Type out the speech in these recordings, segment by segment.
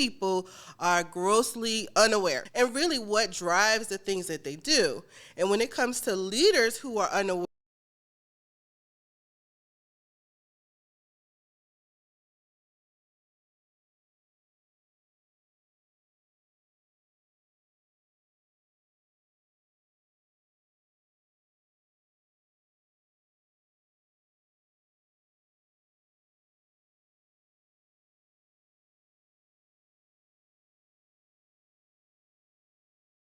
people are grossly unaware, and really what drives the things that they do. And when it comes to leaders who are unaware,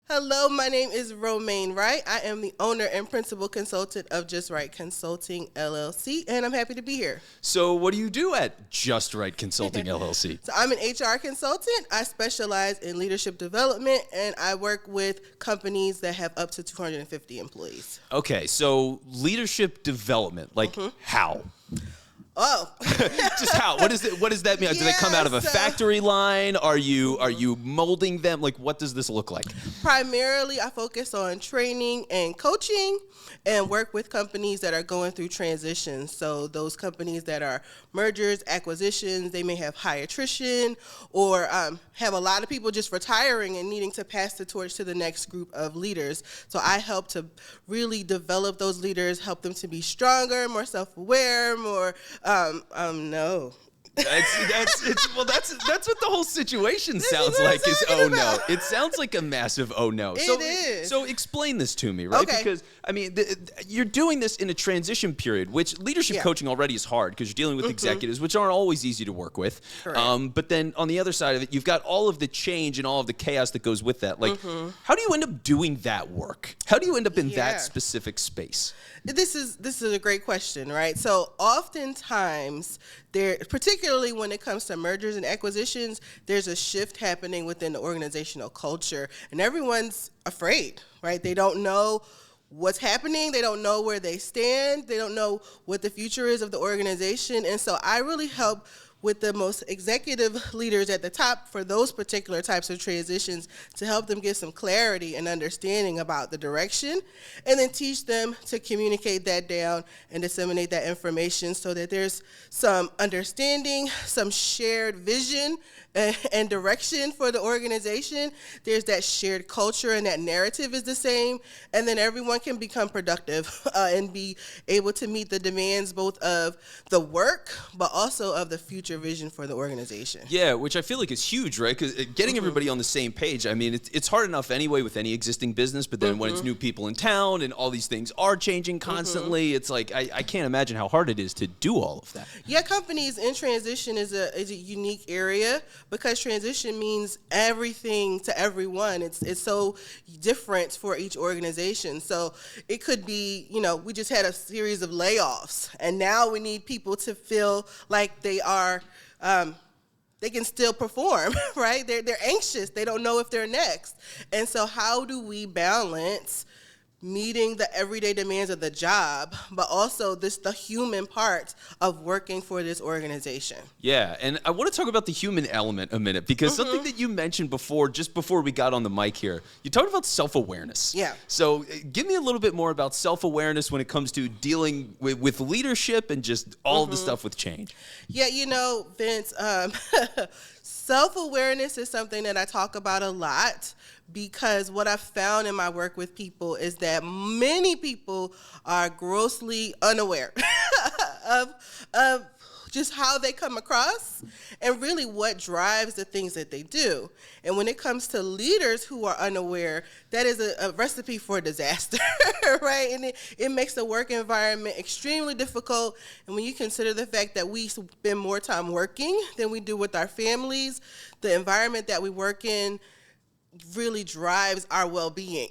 hello, my name is Romaine Wright. I am the owner and principal consultant of Just Wright Consulting, LLC, and I'm happy to be here. So what do you do at Just Wright Consulting, LLC? So I'm an HR consultant. I specialize in leadership development, and I work with companies that have up to 250 employees. Okay, so leadership development, like how? Oh. Just how? What does that mean? Do they come out of a factory line? Are you molding them? Like, what does this look like? Primarily, I focus on training and coaching and work with companies that are going through transitions. So those companies that are mergers, acquisitions, they may have high attrition or have a lot of people just retiring and needing to pass the torch to the next group of leaders. So I help to really develop those leaders, help them to be stronger, more self-aware, more no. That's what the whole situation sounds like is oh no. It sounds like a massive oh no. It is. So explain this to me, right? Okay. Because I mean, you're doing this in a transition period, which leadership coaching already is hard because you're dealing with executives, which aren't always easy to work with. But then on the other side of it, you've got all of the change and all of the chaos that goes with that. Like, how do you end up doing that work? How do you end up in that specific space? This is a great question, right? So oftentimes, particularly when it comes to mergers and acquisitions, there's a shift happening within the organizational culture, and everyone's afraid, right? They don't know what's happening. They don't know where they stand. They don't know what the future is of the organization, and so I really help with the most executive leaders at the top for those particular types of transitions to help them get some clarity and understanding about the direction, and then teach them to communicate that down and disseminate that information so that there's some understanding, some shared vision and direction for the organization. There's that shared culture and that narrative is the same, and then everyone can become productive and be able to meet the demands both of the work but also of the future vision for the organization. Yeah, which I feel like is huge, right? Because getting everybody on the same page, I mean, it's hard enough anyway with any existing business, but then when it's new people in town and all these things are changing constantly, it's like I can't imagine how hard it is to do all of that. Yeah, companies in transition is a unique area because transition means everything to everyone. It's so different for each organization. So it could be, we just had a series of layoffs, and now we need people to feel like they are they can still perform, right? They're anxious. They don't know if they're next. And so how do we balance meeting the everyday demands of the job, but also the human part of working for this organization? Yeah, and I want to talk about the human element a minute, because something that you mentioned before, just before we got on the mic here, you talked about self-awareness. Yeah. So give me a little bit more about self-awareness when it comes to dealing with leadership and just all of the stuff with change. Yeah, Vince, self-awareness is something that I talk about a lot, because what I've found in my work with people is that many people are grossly unaware of just how they come across and really what drives the things that they do. And when it comes to leaders who are unaware, that is a recipe for disaster, right? And it makes the work environment extremely difficult. And when you consider the fact that we spend more time working than we do with our families, the environment that we work in really drives our well-being.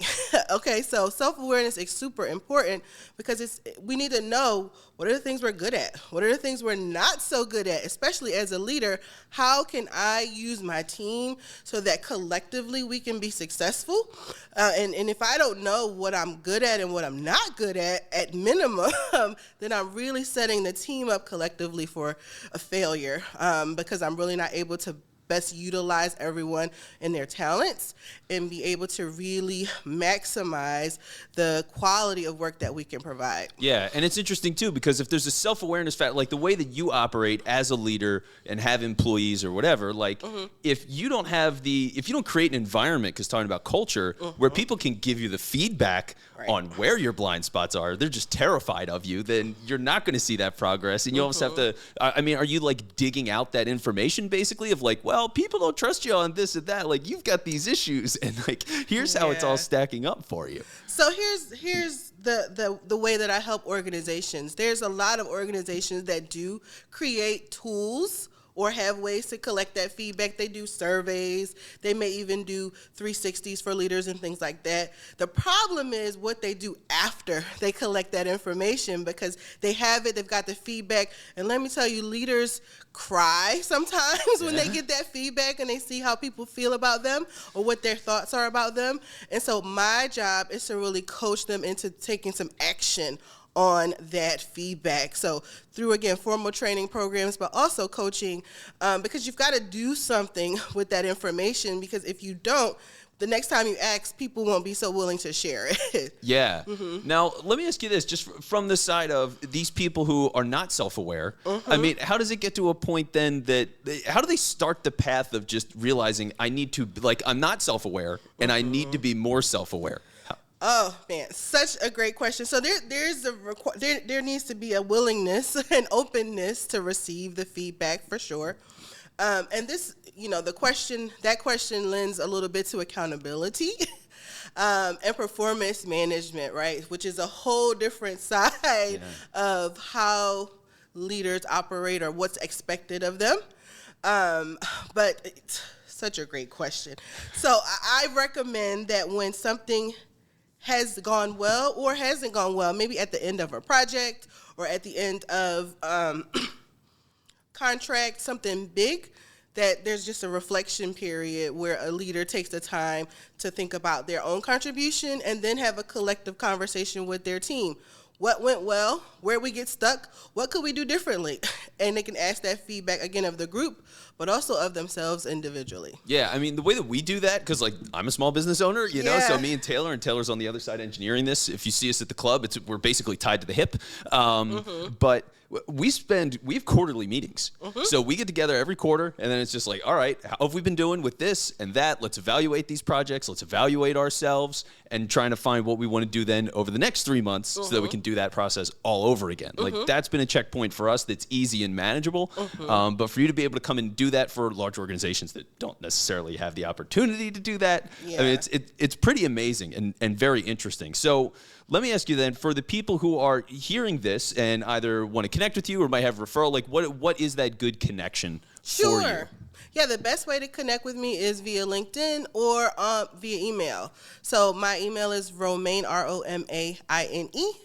Okay, so self-awareness is super important because we need to know what are the things we're good at, what are the things we're not so good at, especially as a leader. How can I use my team so that collectively we can be successful? And if I don't know what I'm good at and what I'm not good at minimum, then I'm really setting the team up collectively for a failure, because I'm really not able to best utilize everyone and their talents and be able to really maximize the quality of work that we can provide. Yeah, and it's interesting too, because if there's a self-awareness factor, like the way that you operate as a leader and have employees or whatever, like if you don't create an environment, because talking about culture, where people can give you the feedback on where your blind spots are, they're just terrified of you, then you're not going to see that progress. And you almost have to, I mean, are you like digging out that information basically of like, well, people don't trust you on this and that, like you've got these issues and like, here's how it's all stacking up for you. So here's the way that I help organizations. There's a lot of organizations that do create tools or have ways to collect that feedback. They do surveys. They may even do 360s for leaders and things like that. The problem is what they do after they collect that information, because they have it, they've got the feedback. And let me tell you, leaders cry sometimes when they get that feedback and they see how people feel about them or what their thoughts are about them. And so my job is to really coach them into taking some action on that feedback. So through, again, formal training programs, but also coaching, because you've got to do something with that information, because if you don't, the next time you ask, people won't be so willing to share it. Yeah. Now, let me ask you this, just from the side of these people who are not self-aware. I mean, how does it get to a point then that, how do they start the path of just realizing I need to, like, I'm not self-aware and I need to be more self-aware? Oh man, such a great question. So there needs to be a willingness and openness to receive the feedback for sure. And this, that question lends a little bit to accountability and performance management, right? Which is a whole different side of how leaders operate or what's expected of them. But it's such a great question. So I recommend that when something has gone well or hasn't gone well, maybe at the end of a project or at the end of contract, something big, that there's just a reflection period where a leader takes the time to think about their own contribution and then have a collective conversation with their team. What went well? Where we get stuck? What could we do differently? And they can ask that feedback, again, of the group, but also of themselves individually. Yeah, I mean, the way that we do that, because, like, I'm a small business owner, know, so me and Taylor's on the other side engineering this. If you see us at the club, we're basically tied to the hip. But we have quarterly meetings. So we get together every quarter, and then it's just like, all right, how have we been doing with this and that? Let's evaluate these projects. Let's evaluate ourselves and trying to find what we want to do then over the next 3 months so that we can do that process all over again. Like, that's been a checkpoint for us that's easy and manageable. But for you to be able to come and do that for large organizations that don't necessarily have the opportunity to do that, I mean, it's pretty amazing and very interesting. So let me ask you then, for the people who are hearing this and either want to connect with you or might have referral, like what is that good connection for you? Yeah, the best way to connect with me is via LinkedIn or via email. So my email is Romaine, ROMAINE,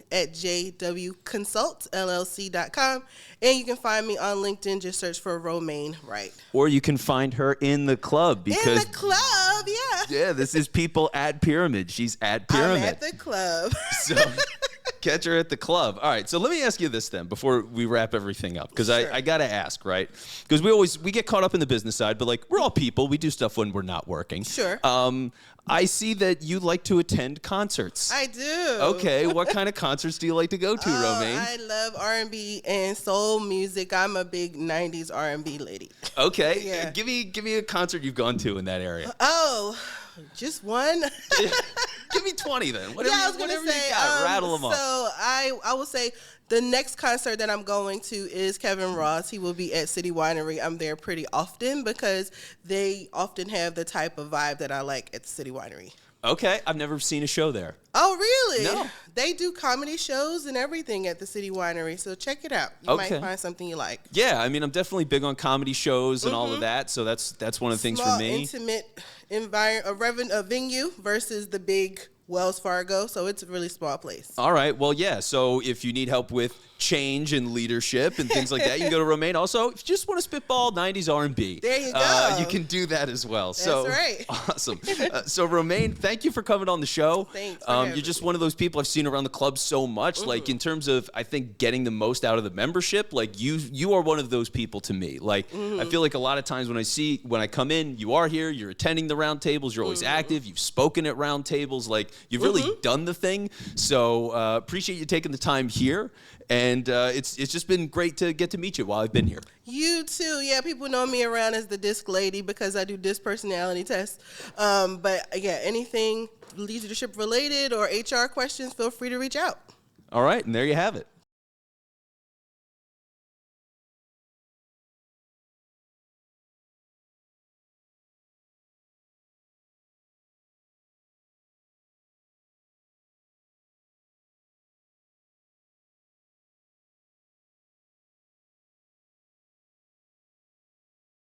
at jwconsultllc.com. And you can find me on LinkedIn. Just search for Romaine Wright. Or you can find her in the club. Because, in the club, yeah. Yeah, this is People at Pyramid. She's at Pyramid. I'm at the club. So catch her at the club. All right, so let me ask you this then before we wrap everything up, because I got to ask, right? Because we get caught up in the business side, but like we're all people. We do stuff when we're not working. Sure. I see that you like to attend concerts. I do. Okay, what kind of concerts do you like to go to, Romaine? I love R&B and soul music. I'm a big 90s R&B lady. Okay, Yeah. Give me a concert you've gone to in that area. Oh, just one? Give me 20 then. Whatever, I was going to say, you got, rattle them up. So I will say the next concert that I'm going to is Kevin Ross. He will be at City Winery. I'm there pretty often because they often have the type of vibe that I like at the City Winery. Okay, I've never seen a show there. Oh, really? No. They do comedy shows and everything at the City Winery, so check it out. You might find something you like. Yeah, I mean, I'm definitely big on comedy shows and all of that, so that's one of the things for me. Intimate environment, a venue versus the big Wells Fargo, so it's a really small place. All right. Well, yeah. So if you need help with change and leadership and things like that, you can go to Romaine. Also, if you just want to spitball 90s R&B, there you go. You can do that as well. That's so right. Awesome. So Romaine, thank you for coming on the show. Thanks. You're just one of those people I've seen around the club so much. Like in terms of, I think, getting the most out of the membership. Like you are one of those people to me. Like I feel like a lot of times when I come in, you are here, you're attending the round tables, you're always active, you've spoken at round tables, like you've really done the thing. So appreciate you taking the time here. And it's just been great to get to meet you while I've been here. You too. Yeah, people know me around as the DISC lady because I do DISC personality tests. But yeah, anything leadership related or HR questions, feel free to reach out. All right, and there you have it.